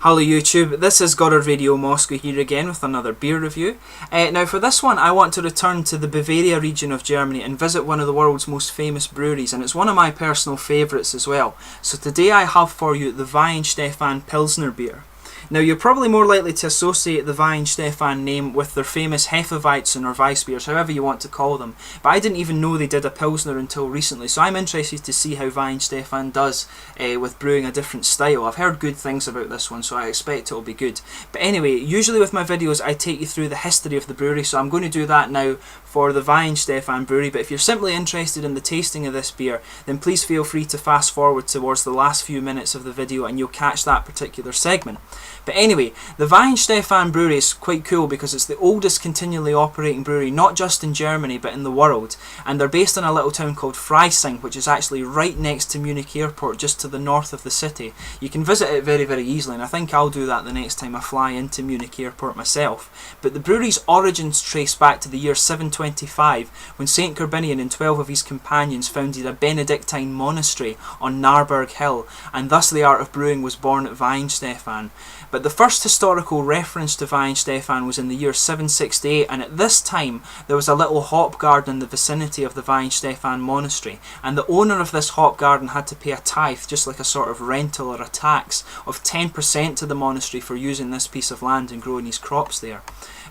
Hello YouTube, this is Goddard Radio Moscow here again with another beer review. Now for this one I want to return to the Bavaria region of Germany and visit one of the world's most famous breweries, and it's one of my personal favourites as well. So today I have for you the Weihenstephan Pilsner beer. Now you're probably more likely to associate the Weihenstephan name with their famous Hefeweizen or Weiss beers, however you want to call them, but I didn't even know they did a Pilsner until recently, so I'm interested to see how Weihenstephan does with brewing a different style. I've heard good things about this one, so I expect it'll be good. But anyway, usually with my videos I take you through the history of the brewery, so I'm going to do that now for the Weihenstephan Brewery, but if you're simply interested in the tasting of this beer, then please feel free to fast forward towards the last few minutes of the video and you'll catch that particular segment. But anyway, the Weihenstephan Brewery is quite cool because it's the oldest continually operating brewery, not just in Germany but in the world, and they're based in a little town called Reising, which is actually right next to Munich Airport, just to the north of the city. You can visit it very easily, and I think I'll do that the next time I fly into Munich Airport myself. But the brewery's origins trace back to the year 725, when St. Corbinian and 12 of his companions founded a Benedictine monastery on Narberg Hill, and thus the art of brewing was born at Weihenstephan. But the first historical reference to Weihenstephan was in the year 768, and at this time there was a little hop garden in the vicinity of the Weihenstephan monastery, and the owner of this hop garden had to pay a tithe, just like a sort of rental or a tax, of 10% to the monastery for using this piece of land and growing his crops there.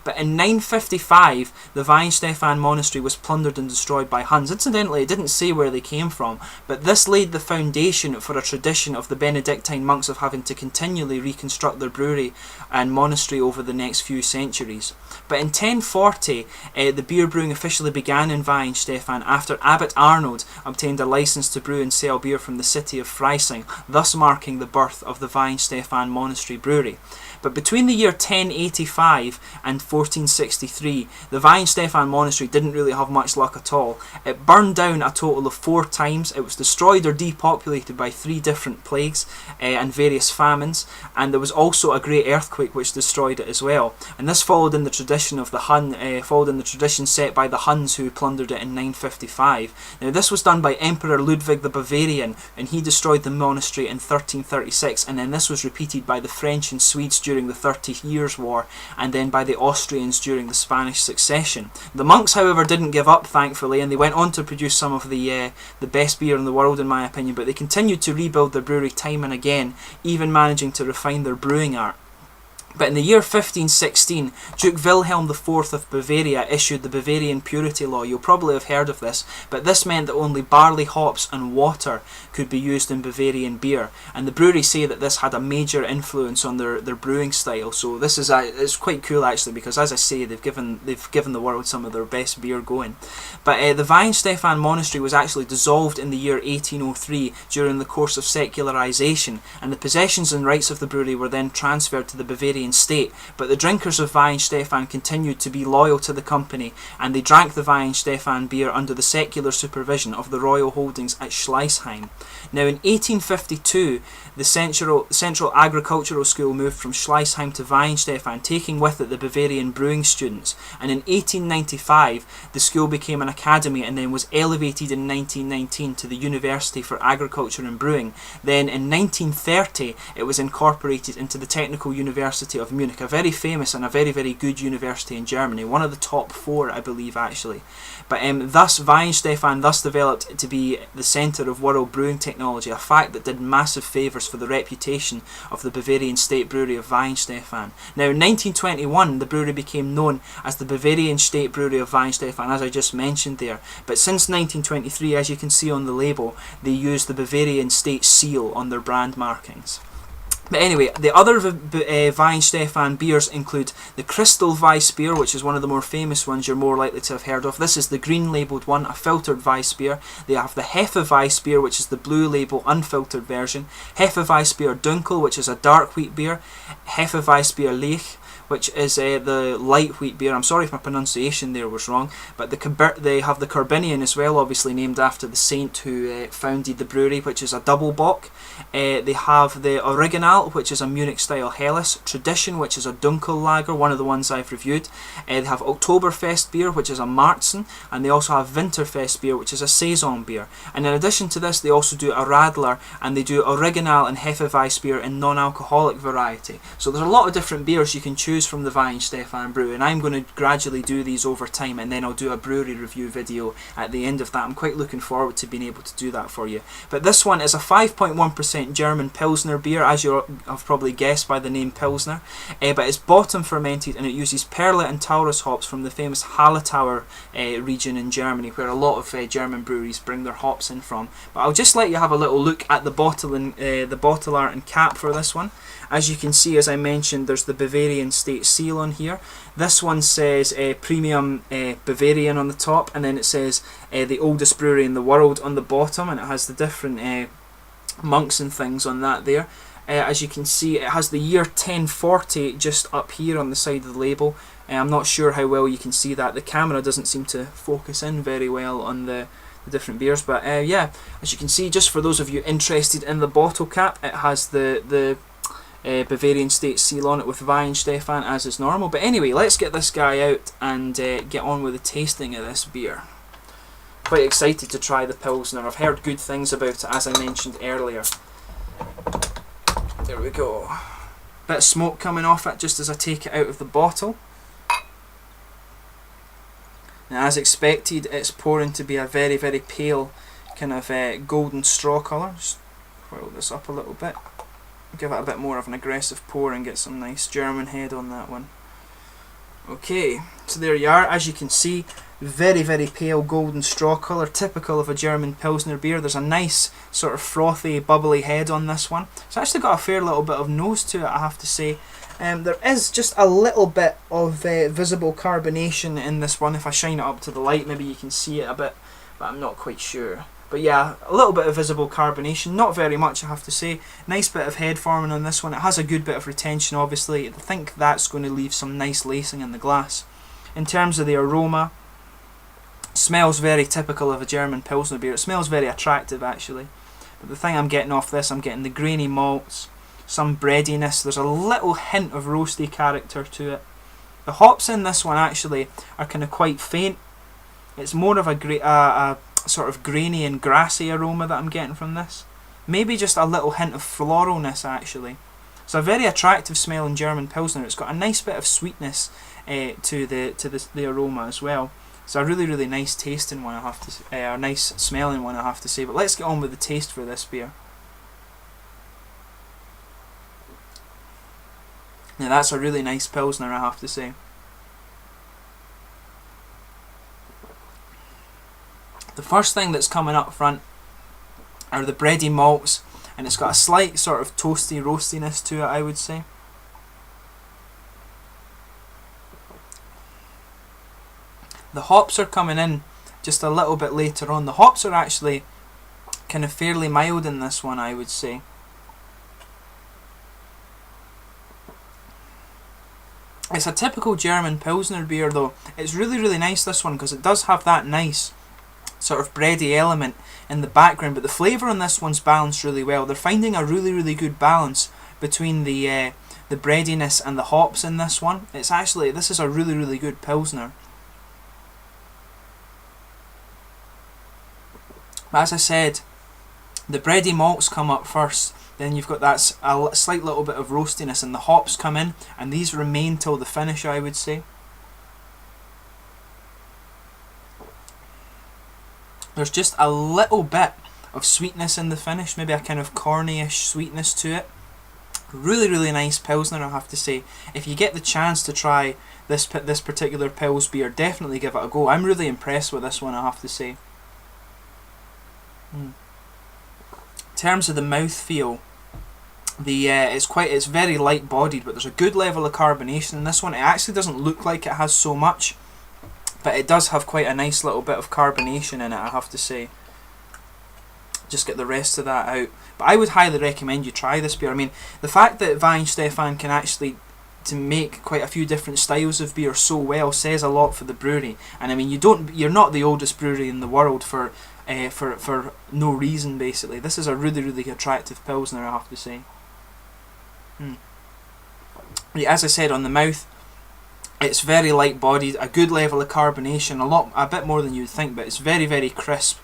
But in 955, the Weihenstephan monastery was plundered and destroyed by Huns. Incidentally, it didn't say where they came from, but this laid the foundation for a tradition of the Benedictine monks of having to continually reconstruct their brewery and monastery over the next few centuries. But in 1040, the beer brewing officially began in Weihenstephan after Abbot Arnold obtained a license to brew and sell beer from the city of Freising, thus marking the birth of the Weihenstephan monastery brewery. But between the year 1085 and 1463, the Weihenstephan monastery didn't really have much luck at all. It burned down a total of 4 times, it was destroyed or depopulated by 3 different plagues and various famines, and there was also a great earthquake which destroyed it as well. And this followed in the tradition of the tradition set by the Huns who plundered it in 955. Now this was done by Emperor Ludwig the Bavarian, and he destroyed the monastery in 1336, and then this was repeated by the French and Swedes during the 30 Years' War, and then by the Austrians during the Spanish Succession. The monks, however, didn't give up, thankfully, and they went on to produce some of the best beer in the world, in my opinion, but they continued to rebuild their brewery time and again, even managing to refine their brewing art. But in the year 1516, Duke Wilhelm IV of Bavaria issued the Bavarian Purity Law. You'll probably have heard of this, but this meant that only barley, hops and water could be used in Bavarian beer. And the brewery say that this had a major influence on their brewing style. So this is it's quite cool actually, because as I say, they've given the world some of their best beer going. But the Weihenstephan monastery was actually dissolved in the year 1803 during the course of secularization, and the possessions and rights of the brewery were then transferred to the Bavarian state, but the drinkers of Weihenstephan continued to be loyal to the company, and they drank the Weihenstephan beer under the secular supervision of the royal holdings at Schleißheim. Now in 1852, the Central Agricultural School moved from Schleißheim to Weihenstephan, taking with it the Bavarian brewing students, and in 1895 the school became an academy and then was elevated in 1919 to the University for Agriculture and Brewing. Then in 1930 it was incorporated into the Technical University of Munich, a very famous and a very good university in Germany, one of the top 4 I believe actually. But thus Weihenstephan developed to be the centre of world brewing technology, a fact that did massive favours for the reputation of the Bavarian State Brewery of Weihenstephan. Now in 1921 the brewery became known as the Bavarian State Brewery of Weihenstephan, as I just mentioned there, but since 1923, as you can see on the label, they use the Bavarian State seal on their brand markings. But anyway, the other Weihenstephan beers include the Crystal Weiss beer, which is one of the more famous ones you're more likely to have heard of. This is the green labelled one, a filtered Weiss beer. They have the Hefeweiss beer, which is the blue label unfiltered version. Hefeweiss beer Dunkel, which is a dark wheat beer. Hefeweiss beer Lich, which is the light wheat beer. I'm sorry if my pronunciation there was wrong, but they have the Corbinian as well, obviously named after the saint who founded the brewery, which is a double bock. They have the Original, Original, which is a Munich style Helles, Tradition, which is a Dunkel lager, one of the ones I've reviewed. They have Oktoberfest beer, which is a Marzen, and they also have Winterfest beer, which is a Saison beer. And in addition to this, they also do a Radler, and they do Original and Hefeweiss beer in non-alcoholic variety. So there's a lot of different beers you can choose from the Weihenstephan brewery, and I'm going to gradually do these over time, and then I'll do a brewery review video at the end of that. I'm quite looking forward to being able to do that for you. But this one is a 5.1% German Pilsner beer, as you have probably guessed by the name Pilsner, but it's bottom fermented, and it uses Perle and Taurus hops from the famous Hallertauer region in Germany, where a lot of German breweries bring their hops in from. But I'll just let you have a little look at the bottle and the bottle art and cap for this one. As you can see, as I mentioned, there's the Bavarian state seal on here. This one says Premium Bavarian on the top, and then it says the oldest brewery in the world on the bottom, and it has the different monks and things on that there. As you can see, it has the year 1040 just up here on the side of the label. I'm not sure how well you can see that. The camera doesn't seem to focus in very well on the different beers, but yeah, as you can see, just for those of you interested in the bottle cap, it has the Bavarian state seal on it with Weihenstephan as is normal. But anyway, let's get this guy out and get on with the tasting of this beer. Quite excited to try the Pilsner. I've heard good things about it, as I mentioned earlier. There we go. Bit of smoke coming off it just as I take it out of the bottle. Now, as expected, it's pouring to be a very, very pale kind of golden straw colour. Just whirl this up a little bit. Give it a bit more of an aggressive pour and get some nice German head on that one. Okay, so there you are. As you can see, very, very pale golden straw colour, typical of a German Pilsner beer. There's a nice sort of frothy, bubbly head on this one. It's actually got a fair little bit of nose to it, I have to say. There is just a little bit of visible carbonation in this one. If I shine it up to the light, maybe you can see it a bit, but I'm not quite sure. But yeah, a little bit of visible carbonation, not very much I have to say. Nice bit of head forming on this one. It has a good bit of retention, obviously. I think that's going to leave some nice lacing in the glass. In terms of the aroma, smells very typical of a German Pilsner beer. It smells very attractive actually. But the thing I'm getting off this, I'm getting the grainy malts, some breadiness. There's a little hint of roasty character to it. The hops in this one actually are kind of quite faint. It's more of a sort of grainy and grassy aroma that I'm getting from this. Maybe just a little hint of floralness actually. It's a very attractive smelling German Pilsner. It's got a nice bit of sweetness to the aroma as well. It's a really, really nice tasting one, I have to say, or nice smelling one, I have to say. But let's get on with the taste for this beer. Now that's a really nice Pilsner, I have to say. The first thing that's coming up front are the bready malts, and it's got a slight sort of toasty roastiness to it, I would say. The hops are coming in just a little bit later on. The hops are actually kind of fairly mild in this one, I would say. It's a typical German Pilsner beer though. It's really, really nice, this one, because it does have that nice sort of bready element in the background, but the flavour on this one's balanced really well. They're finding a really, really good balance between the breadiness and the hops in this one. It's actually, this is a really, really good Pilsner. But as I said, the bready malts come up first, then you've got that slight little bit of roastiness, and the hops come in, and these remain till the finish, I would say. There's just a little bit of sweetness in the finish, maybe a kind of cornyish sweetness to it. Really, really nice Pilsner, I have to say. If you get the chance to try this particular Pils beer, definitely give it a go. I'm really impressed with this one, I have to say. In terms of the mouthfeel, it's very light bodied, but there's a good level of carbonation in this one. It actually doesn't look like it has so much, but it does have quite a nice little bit of carbonation in it, I have to say. Just get the rest of that out. But I would highly recommend you try this beer. I mean, the fact that Weihenstephan can actually to make quite a few different styles of beer so well says a lot for the brewery. And I mean, you're not the oldest brewery in the world for no reason, basically. This is a really, really attractive Pilsner, I have to say. Yeah, as I said, on the mouth, it's very light bodied, a good level of carbonation, a bit more than you'd think, but it's very, very crisp.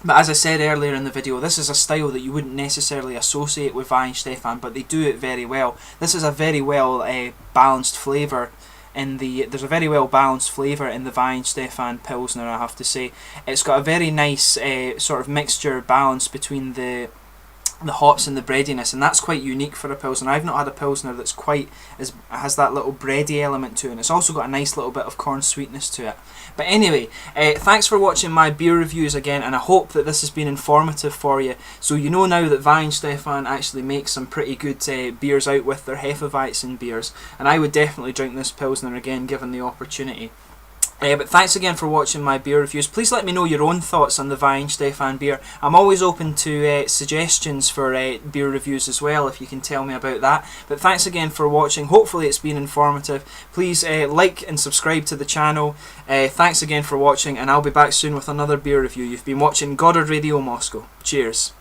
But as I said earlier in the video, this is a style that you wouldn't necessarily associate with Weihenstephan, but they do it very well. This is a very well balanced flavour. There's a very well balanced flavour in the Weihenstephan Pilsner, I have to say. It's got a very nice sort of mixture balance between the hops and the breadiness, and that's quite unique for a Pilsner. I've not had a Pilsner that's quite has that little bready element to it, and it's also got a nice little bit of corn sweetness to it. But anyway, thanks for watching my beer reviews again, and I hope that this has been informative for you. So you know now that Weihenstephan actually makes some pretty good beers out with their Hefeweizen beers, and I would definitely drink this Pilsner again given the opportunity. But thanks again for watching my beer reviews. Please let me know your own thoughts on the Weihenstephan beer. I'm always open to suggestions for beer reviews as well, if you can tell me about that. But thanks again for watching. Hopefully it's been informative. Please like and subscribe to the channel. Thanks again for watching, and I'll be back soon with another beer review. You've been watching Goddard Radio Moscow. Cheers.